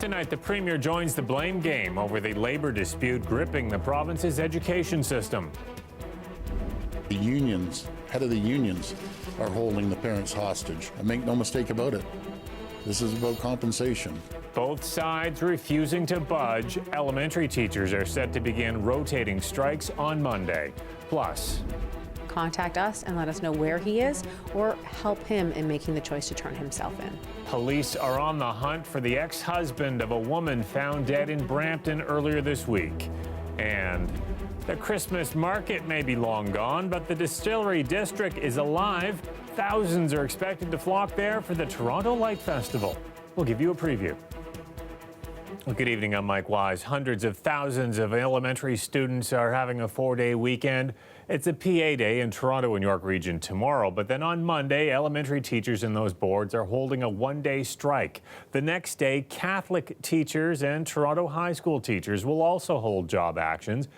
Tonight, the Premier joins the blame game over the labor dispute gripping the province's education system. The unions, head of the unions, are holding the parents hostage. And make no mistake about it, this is about compensation. Both sides refusing to budge. Elementary teachers are set to begin rotating strikes on Monday. Plus, contact us and let us know where he is or help him in making the choice to turn himself in. Police are on the hunt for the ex-husband of a woman found dead in Brampton earlier this week. And the Christmas market may be long gone, but the Distillery District is alive. Thousands are expected to flock there for the Toronto Light Festival. We'll give you a preview. Well, good evening, I'm Mike Wise. Hundreds of thousands of elementary students are having a 4-day weekend. It's a PA day in Toronto and York Region tomorrow, but then on Monday, elementary teachers in those boards are holding a 1-day strike. The next day, Catholic teachers and Toronto high school teachers will also hold job actions.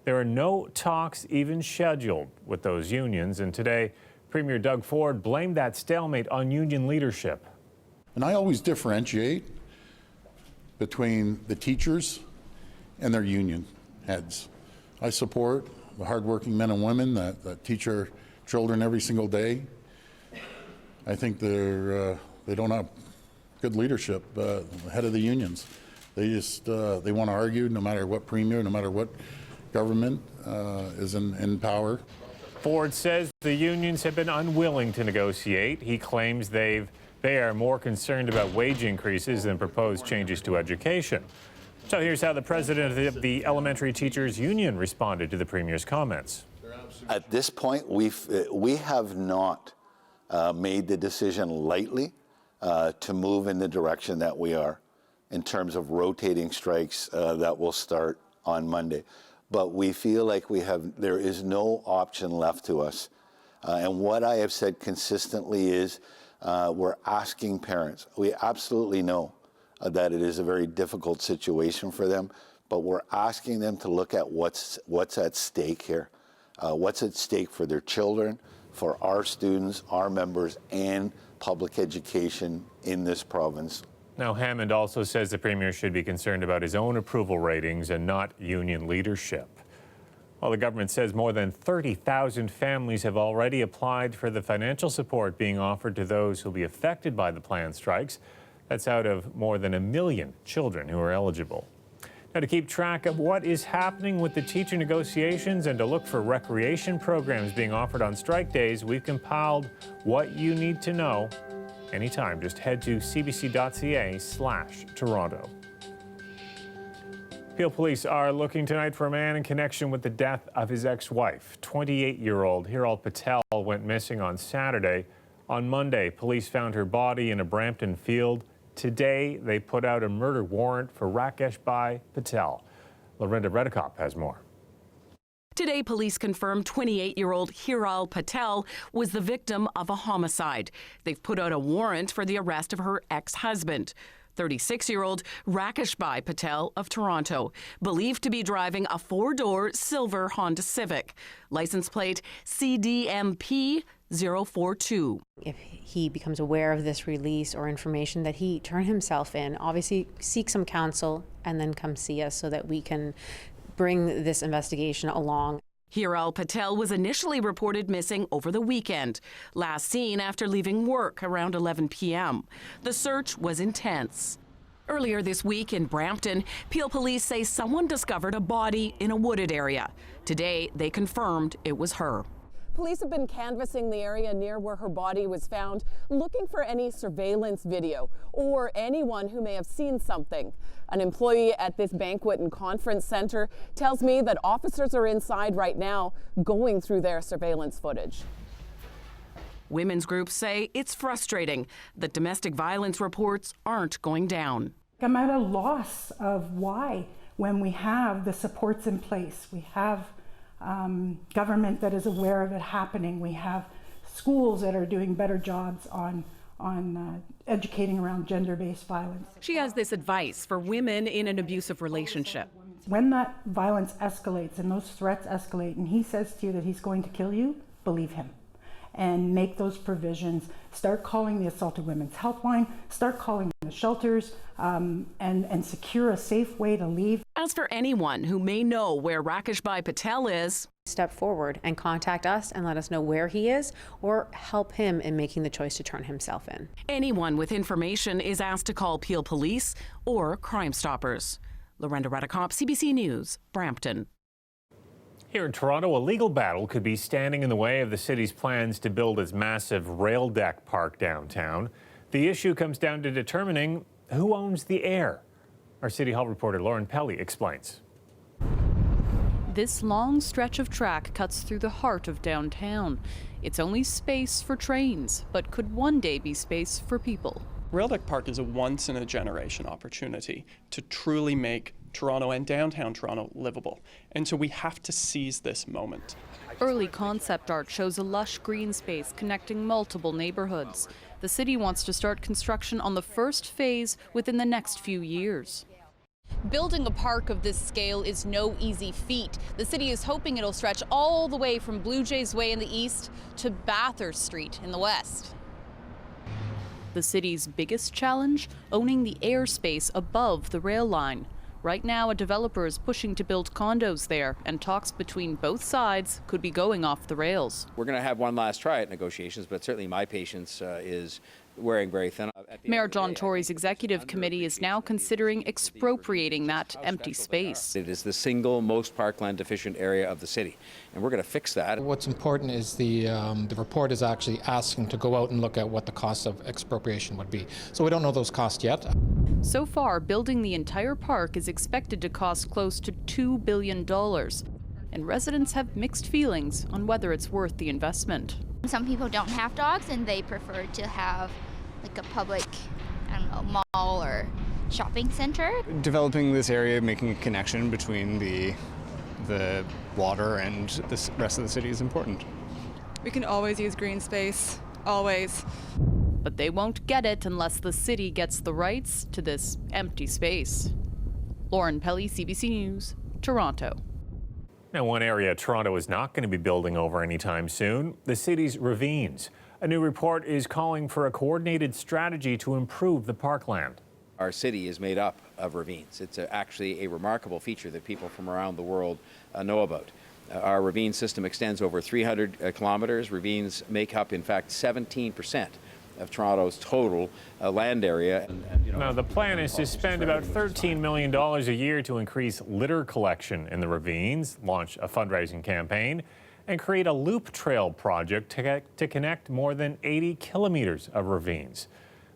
There are no talks even scheduled with those unions, and today, Premier Doug Ford blamed that stalemate on union leadership. And I always differentiate between the teachers and their union heads. I support the hardworking men and women that teach our children every single day. I think they don't have good leadership, the head of the unions. They just, they want to argue no matter what premier, no matter what government is in power. Ford says the unions have been unwilling to negotiate. He claims they are more concerned about wage increases than proposed changes to education. So here's how the president of the Elementary Teachers Union responded to the Premier's comments. At this point, we have not made the decision lightly to move in the direction that we are in terms of rotating strikes that will start on Monday. But we feel like there is no option left to us. And what I have said consistently is we're asking parents. We absolutely know that it is a very difficult situation for them, but we're asking them to look at what's at stake here. What's at stake for their children, for our students, our members, and public education in this province. Now, Hammond also says the Premier should be concerned about his own approval ratings and not union leadership. Well, the government says more than 30,000 families have already applied for the financial support being offered to those who will be affected by the planned strikes. That's out of more than 1 million children who are eligible. Now, to keep track of what is happening with the teacher negotiations and to look for recreation programs being offered on strike days, we've compiled what you need to know anytime. Just head to cbc.ca/Toronto. Peel police are looking tonight for a man in connection with the death of his ex-wife. 28-year-old Hiral Patel went missing on Saturday. On Monday, police found her body in a Brampton field. Today, they put out a murder warrant for Rakesh Bhai Patel. Lorinda Redekop has more. Today, police confirmed 28-year-old Hiral Patel was the victim of a homicide. They've put out a warrant for the arrest of her ex-husband, 36-year-old Rakesh Bhai Patel of Toronto, believed to be driving a 4-door silver Honda Civic, license plate CDMP 042. If he becomes aware of this release or information, that he turn himself in, obviously seek some counsel and then come see us so that we can bring this investigation along. Hiral Patel was initially reported missing over the weekend, last seen after leaving work around 11 p.m. The search was intense. Earlier this week in Brampton, Peel police say someone discovered a body in a wooded area. Today, they confirmed it was her. Police have been canvassing the area near where her body was found, looking for any surveillance video or anyone who may have seen something. An employee at this banquet and conference center tells me that officers are inside right now going through their surveillance footage. Women's groups say it's frustrating that domestic violence reports aren't going down. I'm at a loss of why, when we have the supports in place, we have government that is aware of it happening. We have schools that are doing better jobs on educating around gender-based violence. She has this advice for women in an abusive relationship. When that violence escalates and those threats escalate and he says to you that he's going to kill you, believe him. and make those provisions. Start calling the Assaulted Women's Helpline, start calling the shelters, and secure a safe way to leave. As for anyone who may know where Rakesh Bhai Patel is, Step forward and contact us and let us know where he is, or help him in making the choice to turn himself in. anyone with information is asked to call Peel Police or Crime Stoppers. Lorenda Redicop, CBC News, Brampton. Here in Toronto, a legal battle could be standing in the way of the city's plans to build its massive rail deck park downtown. The issue comes down to determining who owns the air. Our City Hall reporter Lauren Pelly explains. This long stretch of track cuts through the heart of downtown. It's only space for trains, but could one day be space for people. Rail Deck Park is a once-in-a-generation opportunity to truly make Toronto and downtown Toronto livable. And so we have to seize this moment. Early concept art shows a lush green space connecting multiple neighborhoods. The city wants to start construction on the first phase within the next few years. Building a park of this scale is no easy feat. The city is hoping it'll stretch all the way from Blue Jays Way in the east to Bathurst Street in the west. The city's biggest challenge? Owning the airspace above the rail line. Right now, a developer is pushing to build condos there, and talks between both sides could be going off the rails. We're going to have one last try at negotiations, but certainly my patience is wearing very thin. Mayor John Tory's executive committee is now considering expropriating that empty space. It is the single most parkland deficient area of the city, and we're going to fix that. What's important is the report is actually asking to go out and look at what the cost of expropriation would be. So we don't know those costs yet. So far, building the entire park is expected to cost close to $2 billion. And residents have mixed feelings on whether it's worth the investment. Some people don't have dogs and they prefer to have like a public, I don't know, mall or shopping center. Developing this area, making a connection between the water and the rest of the city is important. We can always use green space, always. But they won't get it unless the city gets the rights to this empty space. Lauren Pelly, CBC News, Toronto. Now, one area Toronto is not going to be building over anytime soon, the city's ravines. A new report is calling for a coordinated strategy to improve the parkland. Our city is made up of ravines. It's actually a remarkable feature that people from around the world know about. Our ravine system extends over 300 kilometers. Ravines make up, in fact, 17% of Toronto's total land area. Now, the plan is to spend about $13 million a year to increase litter collection in the ravines, launch a fundraising campaign, and create a loop trail project to connect more than 80 kilometers of ravines.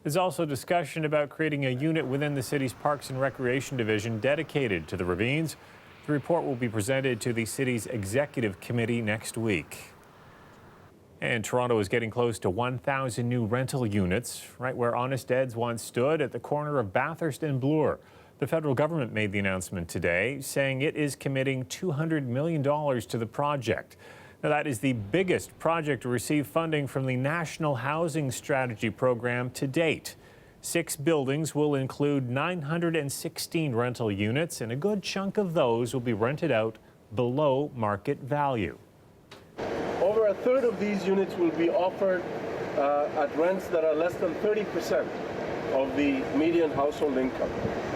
There's also discussion about creating a unit within the city's Parks and Recreation Division dedicated to the ravines. The report will be presented to the city's executive committee next week. And Toronto is getting close to 1,000 new rental units, right where Honest Ed's once stood at the corner of Bathurst and Bloor. The federal government made the announcement today, saying it is committing $200 million to the project. Now, that is the biggest project to receive funding from the National Housing Strategy Program to date. 6 buildings will include 916 rental units, and a good chunk of those will be rented out below market value. Over a third of these units will be offered at rents that are less than 30% of the median household income.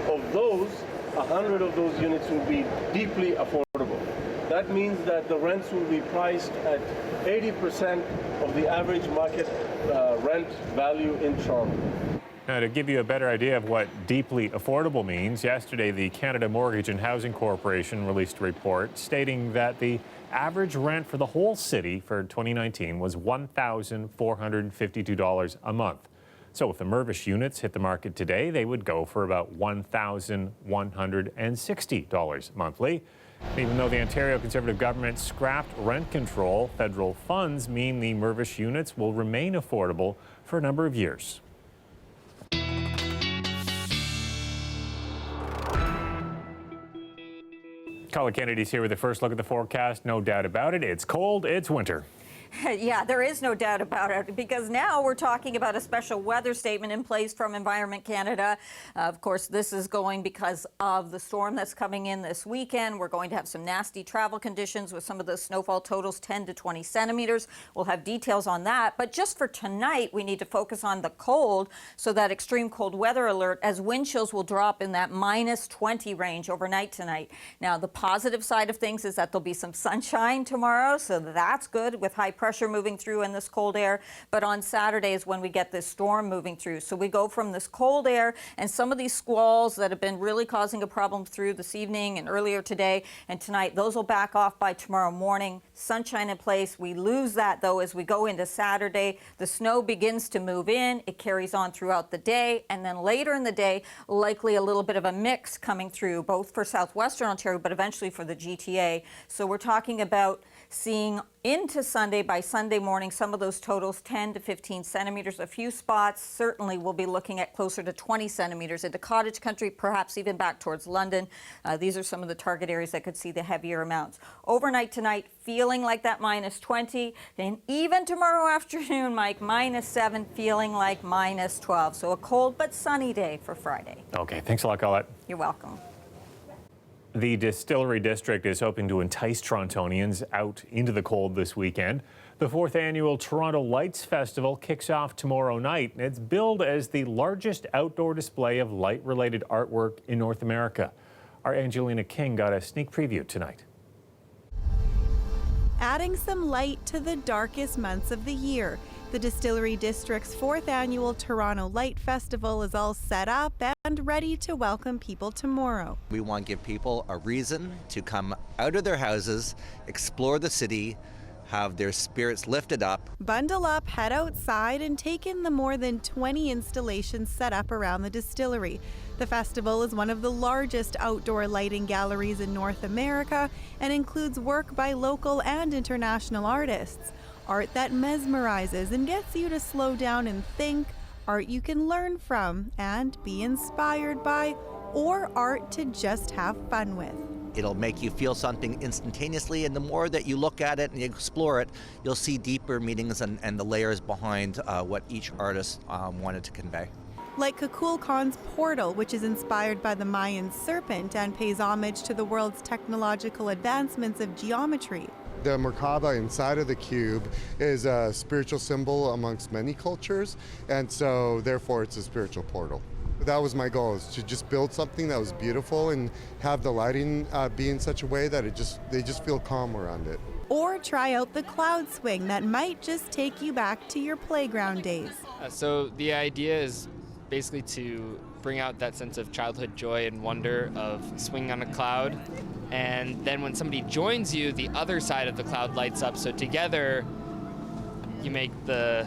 Of those, 100 of those units will be deeply affordable. That means that the rents will be priced at 80% of the average market rent value in Toronto. Now, to give you a better idea of what deeply affordable means, yesterday the Canada Mortgage and Housing Corporation released a report stating that the average rent for the whole city for 2019 was $1,452 a month. So if the Mirvish units hit the market today, they would go for about $1,160 monthly. Even though the Ontario Conservative government scrapped rent control, federal funds mean the Mirvish units will remain affordable for a number of years. Colin Kennedy's here with the first look at the forecast. No doubt about it. It's cold. It's winter. Yeah, there is no doubt about it, because now we're talking about a special weather statement in place from Environment Canada. Of course, this is going because of the storm that's coming in this weekend. We're going to have some nasty travel conditions with some of the snowfall totals 10 to 20 centimeters. We'll have details on that. But just for tonight, we need to focus on the cold. So that extreme cold weather alert, as wind chills will drop in that minus 20 range overnight tonight. Now, the positive side of things is that there'll be some sunshine tomorrow. So that's good with high pressure moving through in this cold air. But on Saturday is when we get this storm moving through. So we go from this cold air and some of these squalls that have been really causing a problem through this evening and earlier today and tonight, those will back off by tomorrow morning. Sunshine in place. We lose that, though, as we go into Saturday. The snow begins to move in. It carries on throughout the day. And then later in the day, likely a little bit of a mix coming through, both for southwestern Ontario, but eventually for the GTA. So we're talking about seeing into Sunday, by Sunday morning, some of those totals 10 to 15 centimeters. A few spots certainly we'll be looking at closer to 20 centimeters into cottage country, perhaps even back towards London. These are some of the target areas that could see the heavier amounts. Overnight tonight, feeling like that minus 20. Then even tomorrow afternoon, Mike, minus 7, feeling like minus 12. So a cold but sunny day for Friday. Okay, thanks a lot, Colette. You're welcome. The Distillery District is hoping to entice Torontonians out into the cold this weekend. The 4th annual Toronto Lights Festival kicks off tomorrow night, and it's billed as the largest outdoor display of light-related artwork in North America. Our Angelina King got a sneak preview tonight. Adding some light to the darkest months of the year, the Distillery District's 4th annual Toronto Light Festival is all set up and ready to welcome people tomorrow. We want to give people a reason to come out of their houses, explore the city, have their spirits lifted up. Bundle up, head outside, and take in the more than 20 installations set up around the distillery. The festival is one of the largest outdoor lighting galleries in North America and includes work by local and international artists. Art that mesmerizes and gets you to slow down and think, art you can learn from and be inspired by, or art to just have fun with. It'll make you feel something instantaneously, and the more that you look at it and you explore it, you'll see deeper meanings and the layers behind what each artist wanted to convey. Like Kukulkan's portal, which is inspired by the Mayan serpent and pays homage to the world's technological advancements of geometry. The Merkaba inside of the cube is a spiritual symbol amongst many cultures, and so therefore it's a spiritual portal. That was my goal, is to just build something that was beautiful and have the lighting be in such a way that they just feel calm around it. Or try out the cloud swing that might just take you back to your playground days. So the idea is basically to bring out that sense of childhood joy and wonder of swinging on a cloud. And then when somebody joins you, the other side of the cloud lights up. So together, you make the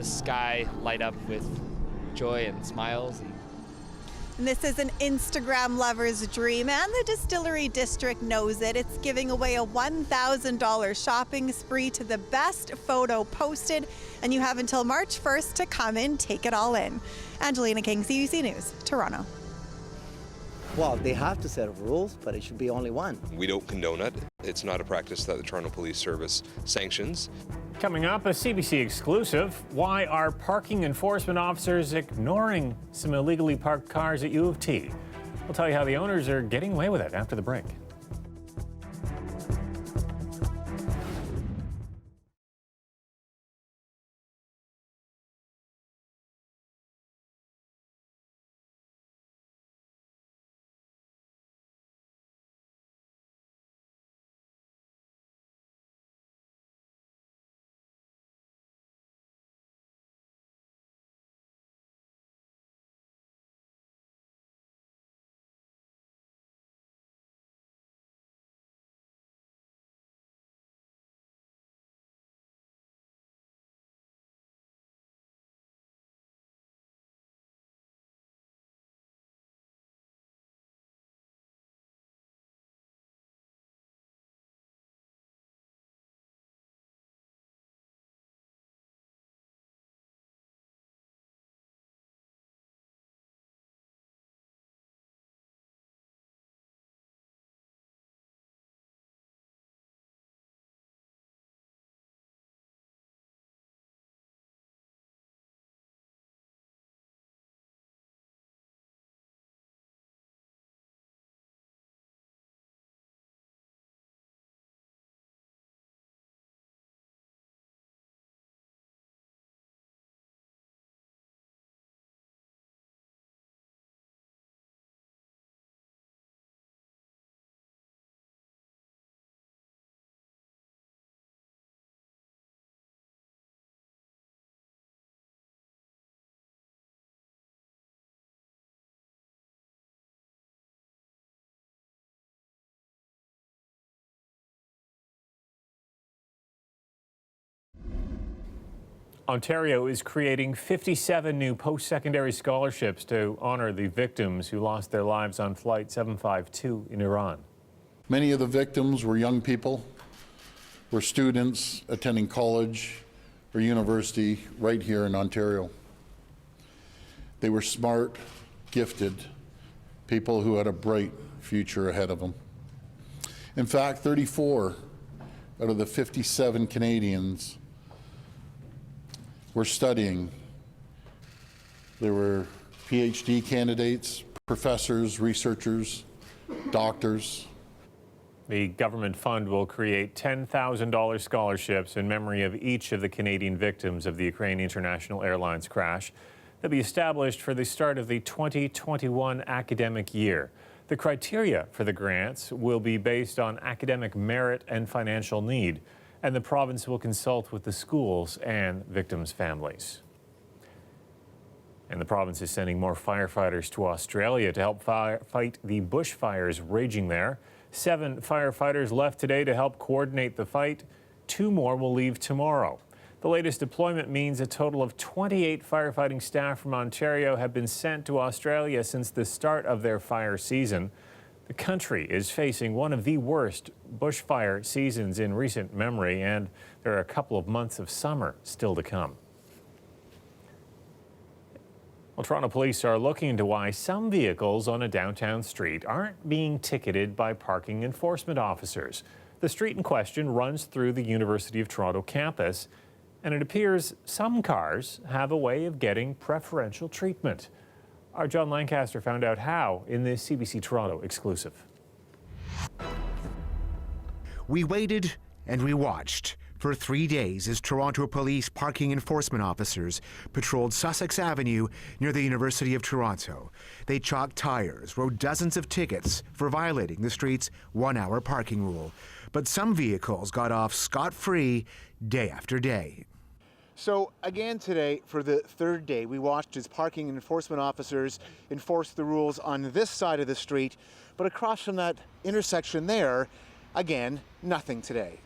sky light up with joy and smiles. And this is an Instagram lover's dream, and the Distillery District knows it. It's giving away a $1,000 shopping spree to the best photo posted, and you have until March 1st to come and take it all in. Angelina King, CBC News, Toronto. Well, they have to set rules, but it should be only one. We don't condone it. It's not a practice that the Toronto Police Service sanctions. Coming up, a CBC exclusive. Why are parking enforcement officers ignoring some illegally parked cars at U of T? We'll tell you how the owners are getting away with it after the break. Ontario is creating 57 new post-secondary scholarships to honor the victims who lost their lives on Flight 752 in Iran. Many of the victims were young people, were students attending college or university right here in Ontario. They were smart, gifted people who had a bright future ahead of them. In fact, 34 out of the 57 Canadians were studying. They were PhD candidates, professors, researchers, doctors. The government fund will create $10,000 scholarships in memory of each of the Canadian victims of the Ukraine International Airlines crash. They'll be established for the start of the 2021 academic year. The criteria for the grants will be based on academic merit and financial need, and the province will consult with the schools and victims' families. And the province is sending more firefighters to Australia to help fight the bushfires raging there. 7 firefighters left today to help coordinate the fight. 2 more will leave tomorrow. The latest deployment means a total of 28 firefighting staff from Ontario have been sent to Australia since the start of their fire season. The country is facing one of the worst bushfire seasons in recent memory, and there are a couple of months of summer still to come. Well, Toronto police are looking into why some vehicles on a downtown street aren't being ticketed by parking enforcement officers. The street in question runs through the University of Toronto campus, and it appears some cars have a way of getting preferential treatment. Our John Lancaster found out how in this CBC Toronto exclusive. We waited and we watched for 3 days as Toronto police parking enforcement officers patrolled Sussex Avenue near the University of Toronto. They chalked tires, wrote dozens of tickets for violating the street's 1-hour parking rule. But some vehicles got off scot-free day after day. So again today, for the 3rd day, we watched as parking enforcement officers enforced the rules on this side of the street, but across from that intersection there, again, nothing today.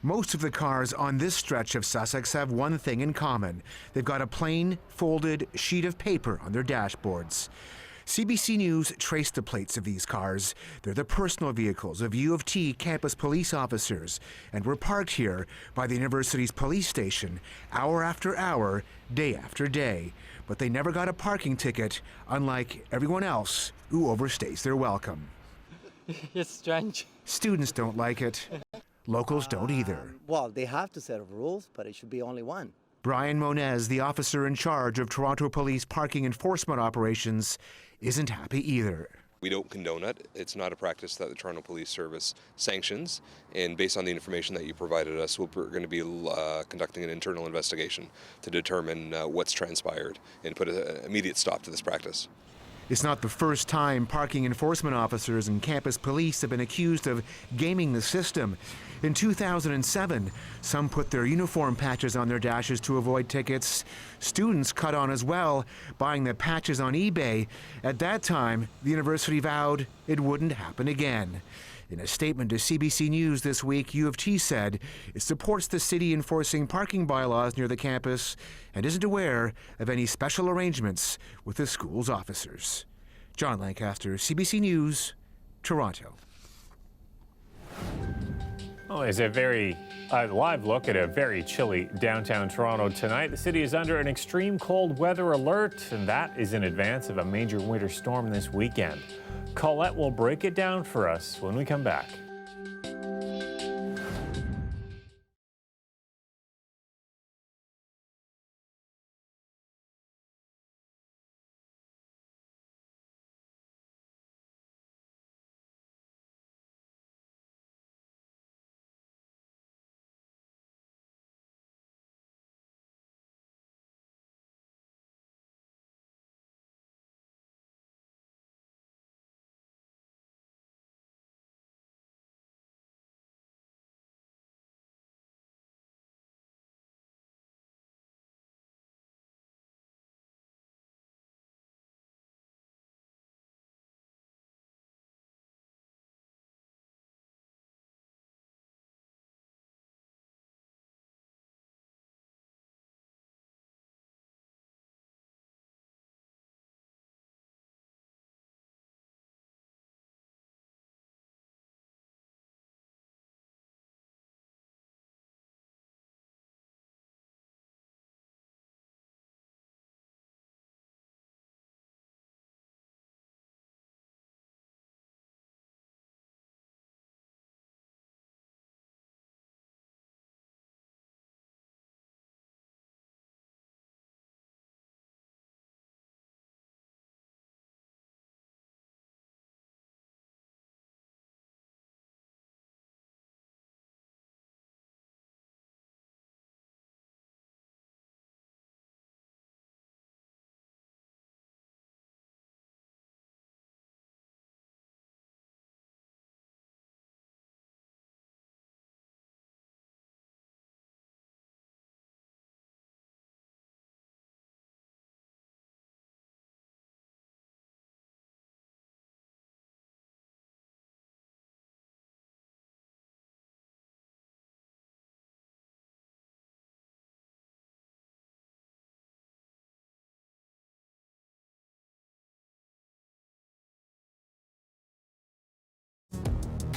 Most of the cars on this stretch of Sussex have one thing in common. They've got a plain, folded sheet of paper on their dashboards. CBC News traced the plates of these cars. They're the personal vehicles of U of T campus police officers and were parked here by the university's police station hour after hour, day after day. But they never got a parking ticket, unlike everyone else who overstays their welcome. It's strange. Students don't like it. Locals don't either. Well, they have to set up rules, but it should be only one. Brian Monez, the officer in charge of Toronto Police parking enforcement operations, isn't happy either. We don't condone it. It's not a practice that the Toronto Police Service sanctions, and based on the information that you provided us, we're going to be conducting an internal investigation to determine what's transpired and put an immediate stop to this practice. It's not the first time parking enforcement officers and campus police have been accused of gaming the system. In 2007, some put their uniform patches on their dashes to avoid tickets. Students cut on as well, buying the patches on eBay. At that time, the university vowed it wouldn't happen again. In a statement to CBC News this week, U of T said it supports the city enforcing parking bylaws near the campus and isn't aware of any special arrangements with the school's officers. John Lancaster, CBC News, Toronto. Well, there's a very live look at a very chilly downtown Toronto tonight. The city is under an extreme cold weather alert, and that is in advance of a major winter storm this weekend. Colette will break it down for us when we come back.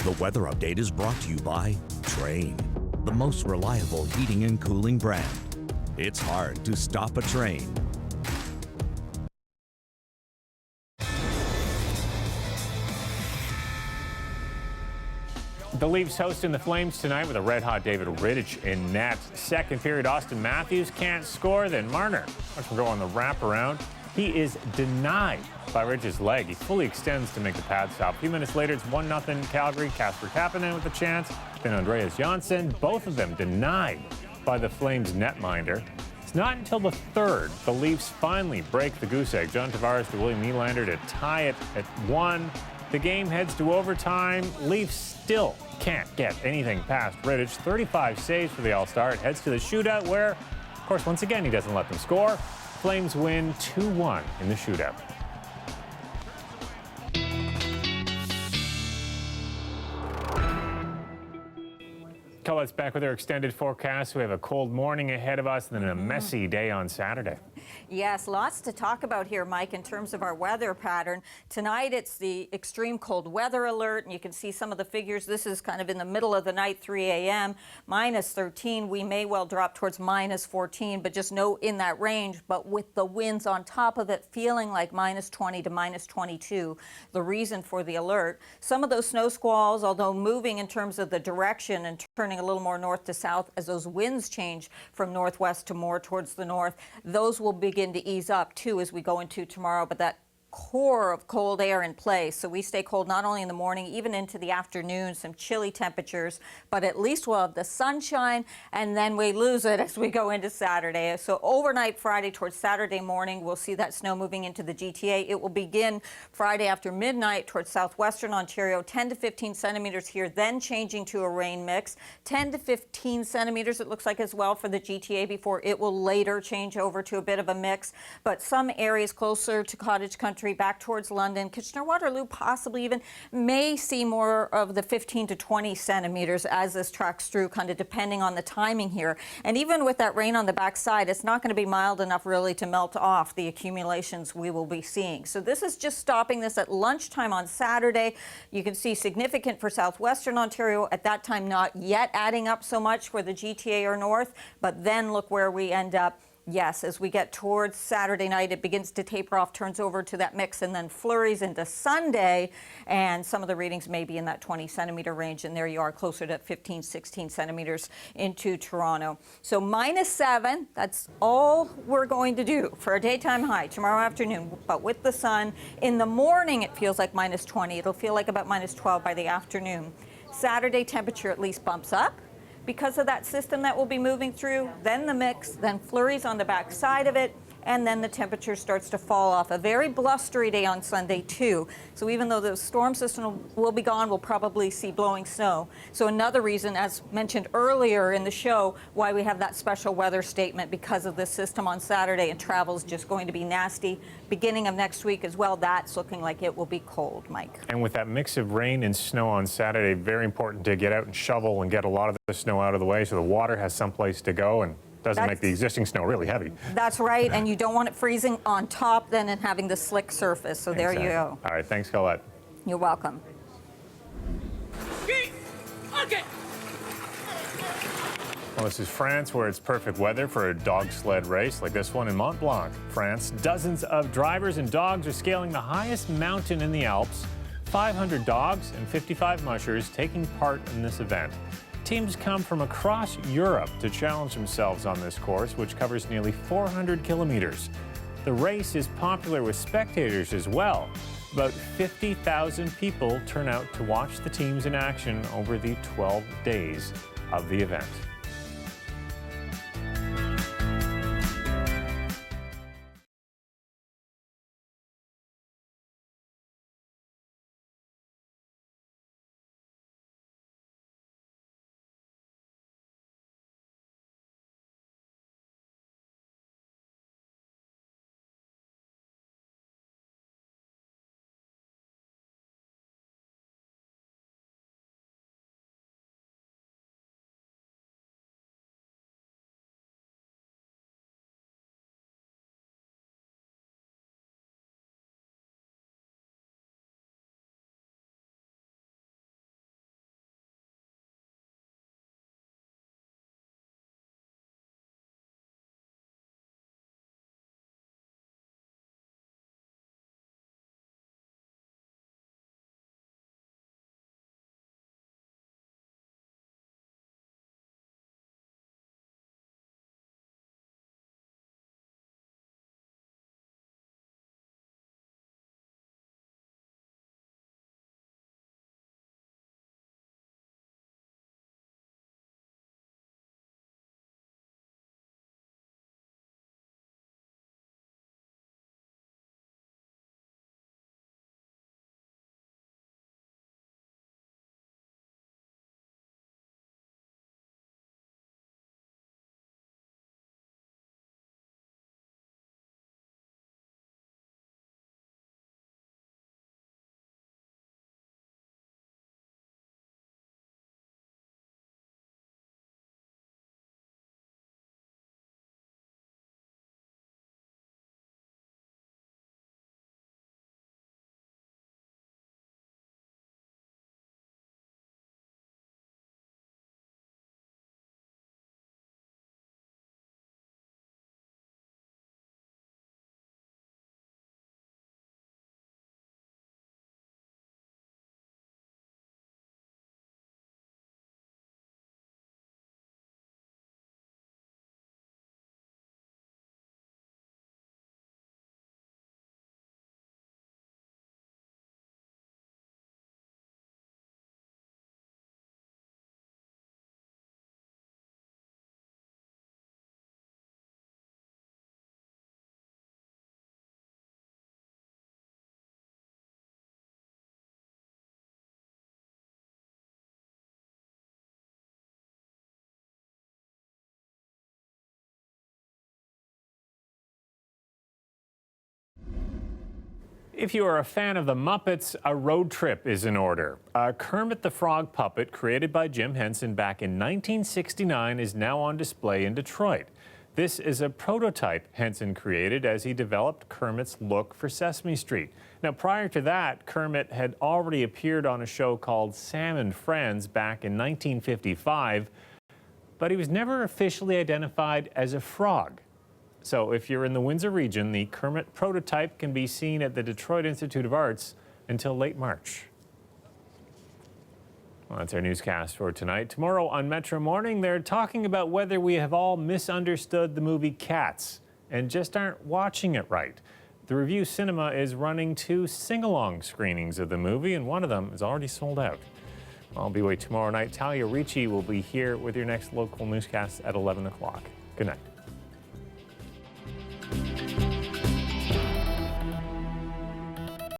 The weather update is brought to you by Train, the most reliable heating and cooling brand. It's hard to stop a train. The Leafs hosting the Flames tonight with a red-hot David Rittich in net. Second period, Austin Matthews can't score. Then Marner lets him go on the wraparound. He is denied by Rittich's leg. He fully extends to make the pad stop. A few minutes later, it's 1-0 Calgary. Kasper Kapanen with a chance. Then Andreas Janssen, both of them denied by the Flames netminder. It's not until the third the Leafs finally break the goose egg. John Tavares to William Nylander to tie it at 1. The game heads to overtime. Leafs still can't get anything past Rittich. 35 saves for the All-Star. It heads to the shootout where, of course, once again, he doesn't let them score. Flames win 2-1 in the shootout. Colette's back with our extended forecast. We have a cold morning ahead of us and then a messy day on Saturday. Yes, lots to talk about here, Mike, in terms of our weather pattern. Tonight, it's the extreme cold weather alert, and you can see some of the figures. This is kind of in the middle of the night, 3 a.m., -13. We may well drop towards -14, but just know in that range. But with the winds on top of it, feeling like -20 to -22, the reason for the alert. Some of those snow squalls, although moving in terms of the direction and turning a little more north to south as those winds change from northwest to more towards the north, those will begin to ease up too as we go into tomorrow, but that core of cold air in place. So we stay cold not only in the morning, even into the afternoon, some chilly temperatures, but at least we'll have the sunshine, and then we lose it as we go into Saturday. So overnight Friday towards Saturday morning, we'll see that snow moving into the GTA. It will begin Friday after midnight towards southwestern Ontario, 10 to 15 centimeters here, then changing to a rain mix. 10 to 15 centimeters it looks like as well for the GTA before it will later change over to a bit of a mix. But some areas closer to cottage country, back towards London, Kitchener-Waterloo possibly even may see more of the 15 to 20 centimeters as this tracks through, kind of depending on the timing here. And even with that rain on the backside, it's not going to be mild enough really to melt off the accumulations we will be seeing. So this is just stopping this at lunchtime on Saturday. You can see significant for southwestern Ontario at that time, not yet adding up so much for the GTA or north, but then look where we end up. Yes, as we get towards Saturday night, it begins to taper off, turns over to that mix, and then flurries into Sunday. And some of the readings may be in that 20 centimeter range, and there you are, closer to 15, 16 centimeters into Toronto. So -7, that's all we're going to do for a daytime high tomorrow afternoon. But with the sun, in the morning it feels like -20. It'll feel like about -12 by the afternoon. Saturday temperature at least bumps up because of that system that will be moving through, then the mix, then flurries on the back side of it, and then the temperature starts to fall off. A very blustery day on Sunday, too. So even though the storm system will be gone, we'll probably see blowing snow. So another reason, as mentioned earlier in the show, why we have that special weather statement because of this system on Saturday, and travel's just going to be nasty. Beginning of next week as well, that's looking like it will be cold, Mike. And with that mix of rain and snow on Saturday, very important to get out and shovel and get a lot of the snow out of the way so the water has someplace to go and doesn't make the existing snow really heavy. That's right, and you don't want it freezing on top then and having the slick surface. So there you go. All right, thanks, Colette. You're welcome. Okay. Well, this is France, where it's perfect weather for a dog sled race like this one in Mont Blanc, France. Dozens of drivers and dogs are scaling the highest mountain in the Alps. 500 dogs and 55 mushers taking part in this event. Teams come from across Europe to challenge themselves on this course, which covers nearly 400 kilometers. The race is popular with spectators as well. About 50,000 people turn out to watch the teams in action over the 12 days of the event. If you are a fan of the Muppets, a road trip is in order. A Kermit the Frog puppet created by Jim Henson back in 1969 is now on display in Detroit. This is a prototype Henson created as he developed Kermit's look for Sesame Street. Now, prior to that, Kermit had already appeared on a show called Sam and Friends back in 1955, but he was never officially identified as a frog. So if you're in the Windsor region, the Kermit prototype can be seen at the Detroit Institute of Arts until late March. Well, that's our newscast for tonight. Tomorrow on Metro Morning, they're talking about whether we have all misunderstood the movie Cats and just aren't watching it right. The Review Cinema is running 2 sing-along screenings of the movie, and one of them is already sold out. I'll be away tomorrow night. Talia Ricci will be here with your next local newscast at 11 o'clock. Good night.